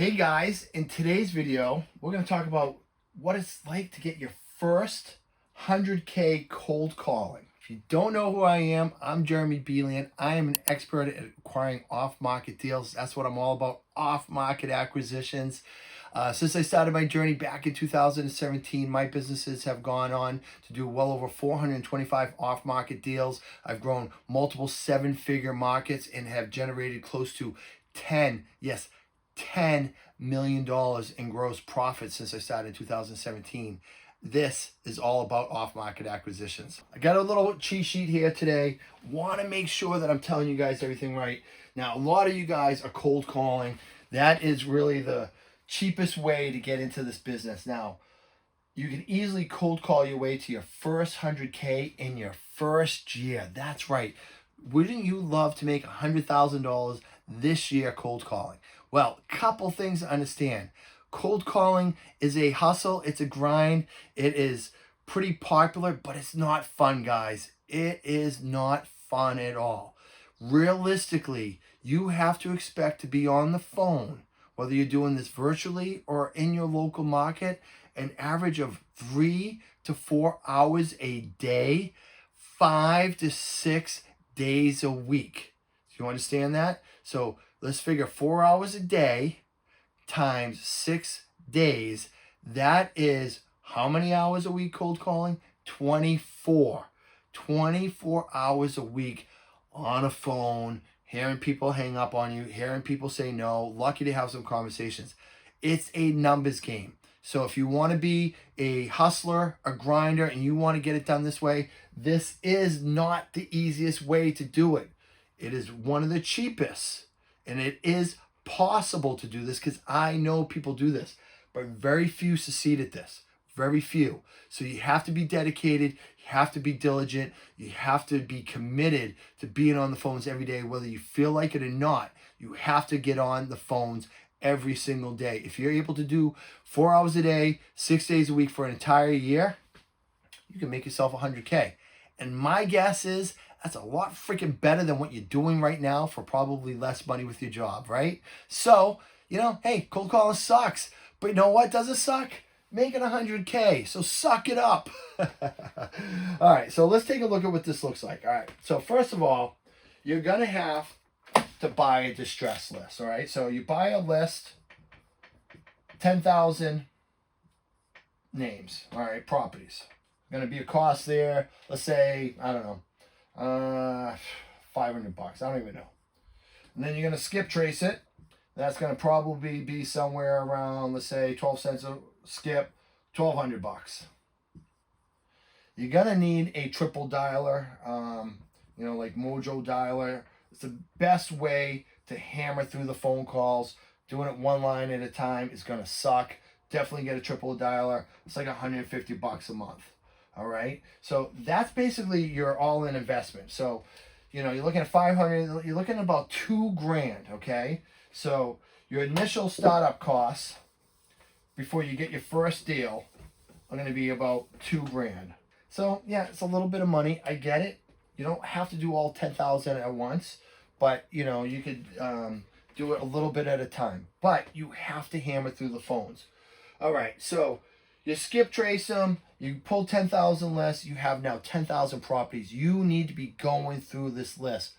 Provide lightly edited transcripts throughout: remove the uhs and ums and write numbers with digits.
Hey guys, in today's video, we're going to talk about what it's like to get your first 100K cold calling. If you don't know who I am, I'm Jeremy Belian. I am an expert at acquiring off-market deals. That's what I'm all about, off-market acquisitions. Since I started my journey back in 2017, my businesses have gone on to do well over 425 off-market deals. I've grown multiple seven-figure markets and have generated close to 10, yes, $10 million in gross profit since I started in 2017. This is all about off-market acquisitions. I got a little cheat sheet here today. Want to make sure that I'm telling you guys everything right. Now, a lot of you guys are cold calling. That is really the cheapest way to get into this business. Now, you can easily cold call your way to your first 100K in your first year. That's right. Wouldn't you love to make $100,000 this year cold calling? Well, couple things to understand. Cold calling is a hustle, it's a grind, it is pretty popular, but it's not fun, guys. It is not fun at all. Realistically, you have to expect to be on the phone, whether you're doing this virtually or in your local market, an average of 3 to 4 hours a day, 5 to 6 days a week. Do you understand that? So let's figure 4 hours a day times 6 days. That is how many hours a week cold calling? 24. 24 hours a week on a phone, hearing people hang up on you, hearing people say no, lucky to have some conversations. It's a numbers game. So if you want to be a hustler, a grinder, and you want to get it done this way, this is not the easiest way to do it. It is one of the cheapest, and it is possible to do this because I know people do this, but very few succeed at this. Very few. So you have to be dedicated, you have to be diligent, you have to be committed to being on the phones every day, whether you feel like it or not. You have to get on the phones every single day. If you're able to do 4 hours a day, 6 days a week for an entire year, you can make yourself 100K. And my guess is that's a lot freaking better than what you're doing right now for probably less money with your job, right? So, hey, cold calling sucks. But you know what doesn't suck? Making 100K. So suck it up. All right, so let's take a look at what this looks like. All right, so first of all, you're going to have to buy a distress list, all right? So you buy a list, 10,000 names, all right, properties. Going to be a cost there, let's say, I don't know, $500. I don't even know. And then you're going to skip trace it. That's going to probably be somewhere around, let's say, 12 cents a skip, $1,200. You're going to need a triple dialer, like Mojo dialer. It's the best way to hammer through the phone calls. Doing it one line at a time is going to suck. Definitely get a triple dialer. It's like $150 a month. All right. So that's basically your all-in investment. So, you're looking at 500, you're looking at about $2,000. Okay. So your initial startup costs before you get your first deal are going to be about $2,000. So yeah, it's a little bit of money. I get it. You don't have to do all 10,000 at once, but you could do it a little bit at a time. But you have to hammer through the phones. All right. So you skip trace them. You pull 10,000 less. You have now 10,000 properties. You need to be going through this list,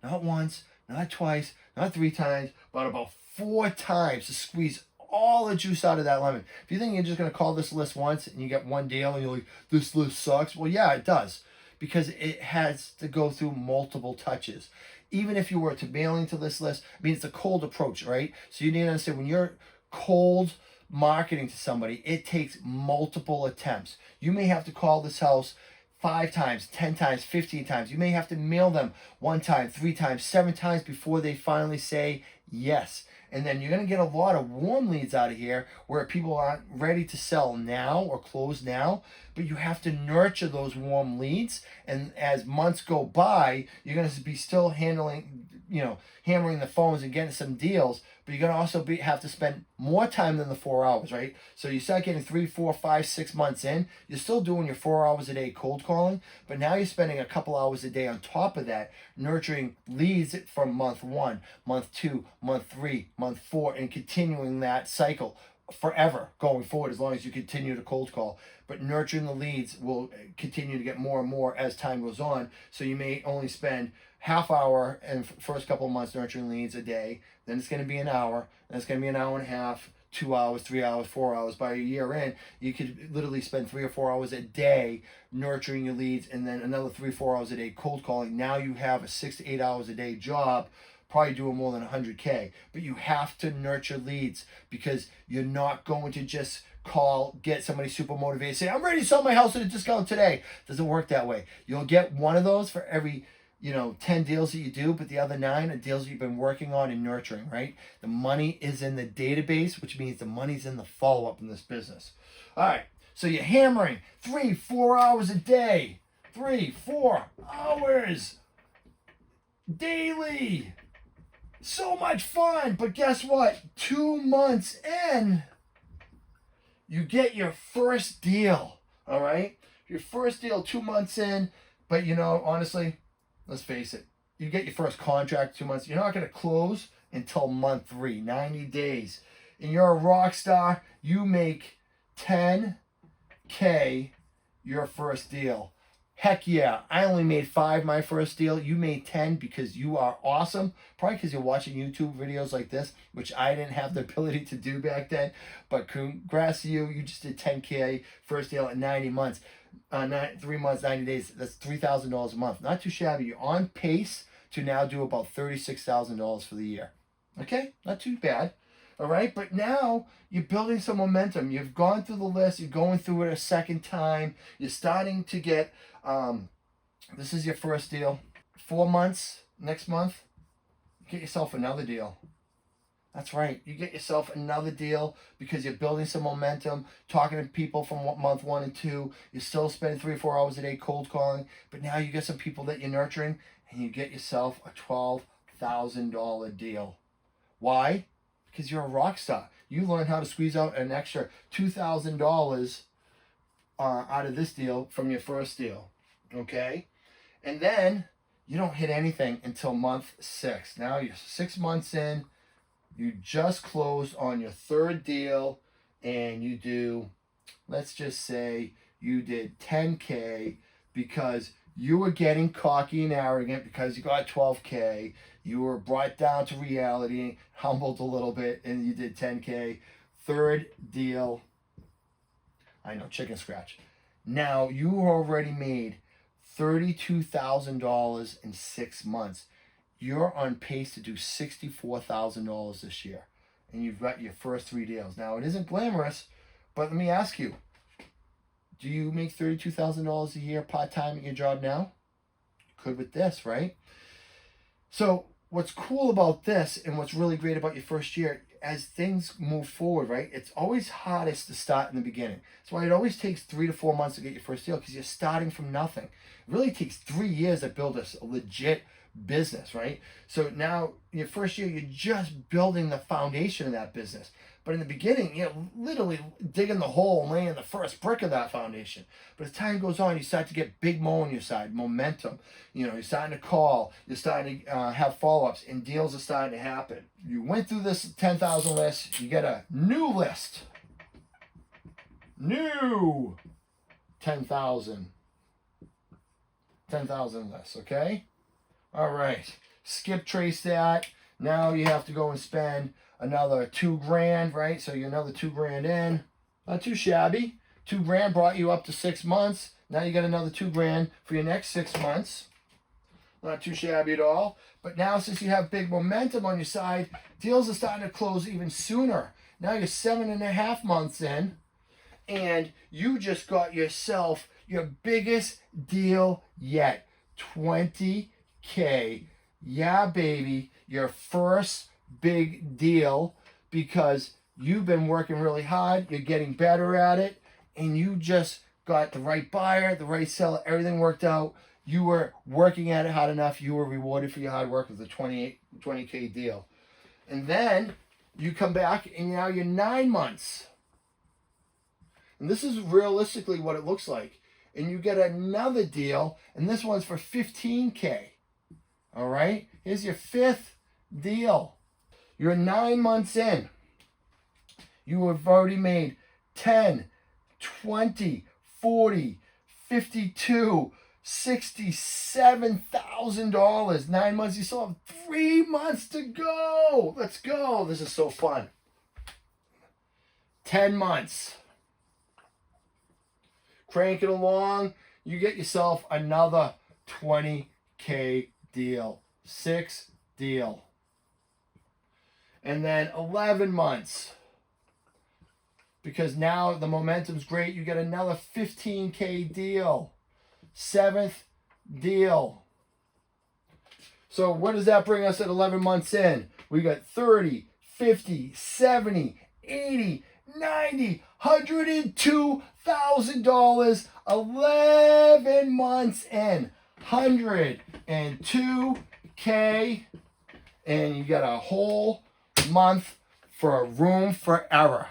not once, not twice, not 3 times, but about 4 times to squeeze all the juice out of that lemon. If you think you're just going to call this list once and you get one deal and you're like, this list sucks. Well, yeah, it does, because it has to go through multiple touches. Even if you were to mail into this list, it's a cold approach, right? So you need to understand, when you're cold marketing to somebody, it takes multiple attempts. You may have to call this house 5 times, 10 times, 15 times. You may have to mail them 1 time, 3 times, 7 times before they finally say yes. And then you're going to get a lot of warm leads out of here where people aren't ready to sell now or close now, but you have to nurture those warm leads. And as months go by, you're going to be still hammering the phones and getting some deals, but you're going to also have to spend more time than the 4 hours, right? So you start getting 3, 4, 5, 6 months in. You're still doing your 4 hours a day cold calling, but now you're spending a couple hours a day on top of that, nurturing leads from month 1, month 2, month 3, month 4, and continuing that cycle forever going forward, as long as you continue to cold call. But nurturing the leads will continue to get more and more as time goes on. So you may only spend half hour in first couple of months nurturing leads a day, then it's going to be an hour, then it's going to be an hour and a half, 2 hours, 3 hours, 4 hours. By a year in, you could literally spend 3 or 4 hours a day nurturing your leads, and then another 3, 4 hours a day cold calling. Now you have a 6 to 8 hours a day job, probably doing more than 100K. But you have to nurture leads, because you're not going to just call, get somebody super motivated, say, I'm ready to sell my house at a discount today. It doesn't work that way. You'll get one of those for every 10 deals that you do, but the other 9 are deals you've been working on and nurturing, right? The money is in the database, which means the money's in the follow-up in this business. All right, so you're hammering 3, 4 hours a day, 3, 4 hours daily. So much fun, but guess what? 2 months in, you get your first deal, all right? Your first deal 2 months in, but honestly, let's face it, you get your first contract 2 months. You're not going to close until month 3, 90 days. And you're a rock star. You make 10K your first deal. Heck yeah, I only made 5 my first deal. You made 10 because you are awesome. Probably because you're watching YouTube videos like this, which I didn't have the ability to do back then. But congrats to you. You just did 10K first deal in 90 months. 3 months, 90 days. That's $3,000 a month. Not too shabby. You're on pace to now do about $36,000 for the year. Okay, not too bad. All right, but now you're building some momentum. You've gone through the list. You're going through it a second time. You're starting to get, this is your first deal. 4 months, next month, get yourself another deal. That's right. You get yourself another deal because you're building some momentum, talking to people from month 1 and 2. You're still spending 3 or 4 hours a day cold calling, but now you get some people that you're nurturing, and you get yourself a $12,000 deal. Why? Because you're a rock star. You learn how to squeeze out an extra $2,000 out of this deal from your first deal. Okay? And then you don't hit anything until month 6. Now you're 6 months in. You just closed on your third deal, and you do, let's just say you did 10K because you were getting cocky and arrogant because you got 12K. You were brought down to reality, humbled a little bit, and you did 10K. Third deal, I know, chicken scratch. Now you already made $32,000 in 6 months. You're on pace to do $64,000 this year, and you've got your first 3 deals. Now, it isn't glamorous, but let me ask you, do you make $32,000 a year part-time at your job now? You could with this, right? So what's cool about this, and what's really great about your first year, as things move forward, right, it's always hardest to start in the beginning. That's why it always takes 3 to 4 months to get your first deal, because you're starting from nothing. It really takes 3 years to build a legit business, right? So now your first year, you're just building the foundation of that business. But in the beginning, you're literally digging the hole and laying the first brick of that foundation. But as time goes on, you start to get big mo on your side, momentum. You're starting to call, you're starting to have follow-ups, and deals are starting to happen. You went through this 10,000 list, you get a new list. New 10,000 lists, okay? All right, skip trace that. Now you have to go and spend another $2,000, right? So you're another $2,000 in. Not too shabby. $2,000 brought you up to 6 months. Now you got another $2,000 for your next 6 months. Not too shabby at all. But now, since you have big momentum on your side, deals are starting to close even sooner. Now you're 7.5 months in, and you just got yourself your biggest deal yet. 20K. Yeah, baby. Your first big deal, because you've been working really hard, you're getting better at it, and you just got the right buyer, the right seller, everything worked out. You were working at it hard enough, you were rewarded for your hard work with a 20K deal. And then You come back and now you're 9 months. And this is realistically what it looks like. And you get another deal, and this one's for $15K. All right? Here's your 5th deal. You're 9 months in. You have already made 10, 20, 40, 52, $67,000. 9 months. You still have 3 months to go. Let's go. This is so fun. 10 months. Crank it along. You get yourself another 20K deal. 6th deal. And then 11 months. Because now the momentum's great. You get another 15K deal. 7th deal. So what does that bring us at 11 months in? We got 30, 50, 70, 80, 90, $102,000. 11 months in. 102K. And you got a whole month for a room for error.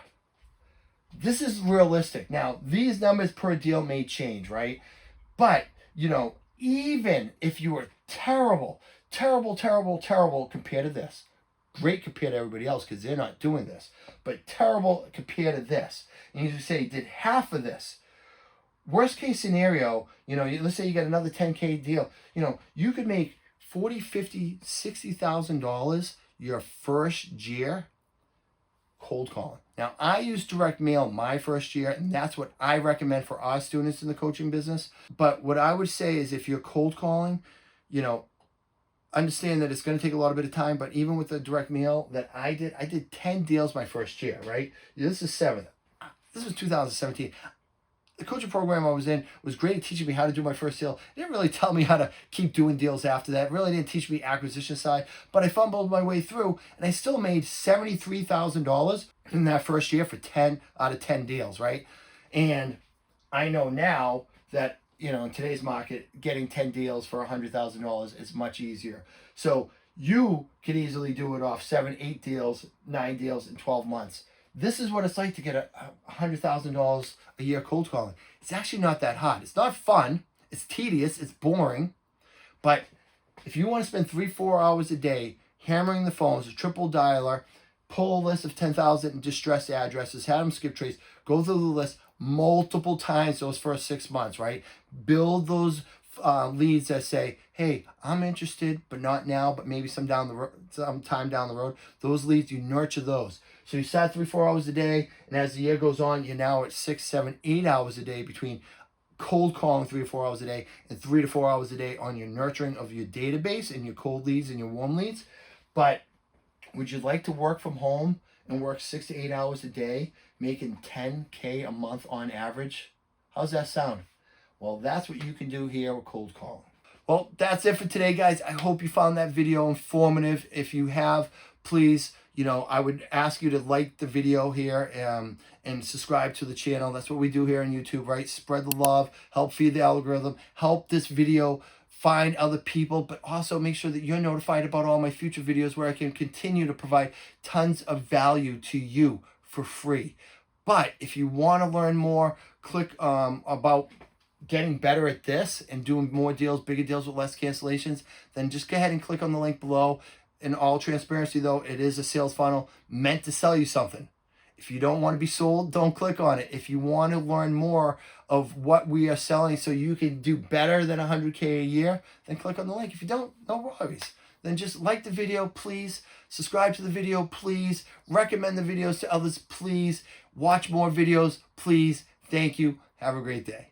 This is realistic. Now, these numbers per deal may change, right? But, even if you were terrible compared to this, great compared to everybody else because they're not doing this, but terrible compared to this, and you say did half of this, worst case scenario, let's say you got another 10K deal, you could make $40,000, $50,000, $60,000 your first year cold calling. Now, I use direct mail my first year, and that's what I recommend for our students in the coaching business. But what I would say is if you're cold calling, understand that it's going to take a lot of bit of time, but even with the direct mail that I did 10 deals my first year, right? This is 7th. This was 2017. The coaching program I was in was great at teaching me how to do my first deal. It didn't really tell me how to keep doing deals after that. It really didn't teach me acquisition side, but I fumbled my way through, and I still made $73,000 in that first year for 10 out of 10 deals, right? And I know now that, in today's market, getting 10 deals for $100,000 is much easier. So you could easily do it off 7, 8 deals, 9 deals in 12 months. This is what it's like to get $100,000 a year cold calling. It's actually not that hard. It's not fun. It's tedious. It's boring. But if you want to spend 3-4 hours a day hammering the phones, a triple dialer, pull a list of 10,000 distressed addresses, have them skip trace, go through the list multiple times those first 6 months, right? Build those leads that say, hey, I'm interested, but not now, but maybe some time down the road. Those leads, you nurture those. So you start 3-4 hours a day, and as the year goes on, you're now at 6, 7, 8 hours a day between cold calling 3 to 4 hours a day and 3 to 4 hours a day on your nurturing of your database and your cold leads and your warm leads. But would you like to work from home and work 6 to 8 hours a day, making $10K a month on average? How's that sound? Well, that's what you can do here with cold calling. Well, that's it for today, guys. I hope you found that video informative. If you have, please, I would ask you to like the video here and subscribe to the channel. That's what we do here on YouTube, right? Spread the love, help feed the algorithm, help this video find other people, but also make sure that you're notified about all my future videos where I can continue to provide tons of value to you for free. But if you want to learn more, click about getting better at this and doing more deals, bigger deals with less cancellations, then just go ahead and click on the link below. In all transparency, though, it is a sales funnel meant to sell you something. If you don't want to be sold, don't click on it. If you want to learn more of what we are selling so you can do better than 100K a year, then click on the link. If you don't, no worries. Then just like the video, please. Subscribe to the video, please. Recommend the videos to others, please. Watch more videos, please. Thank you. Have a great day.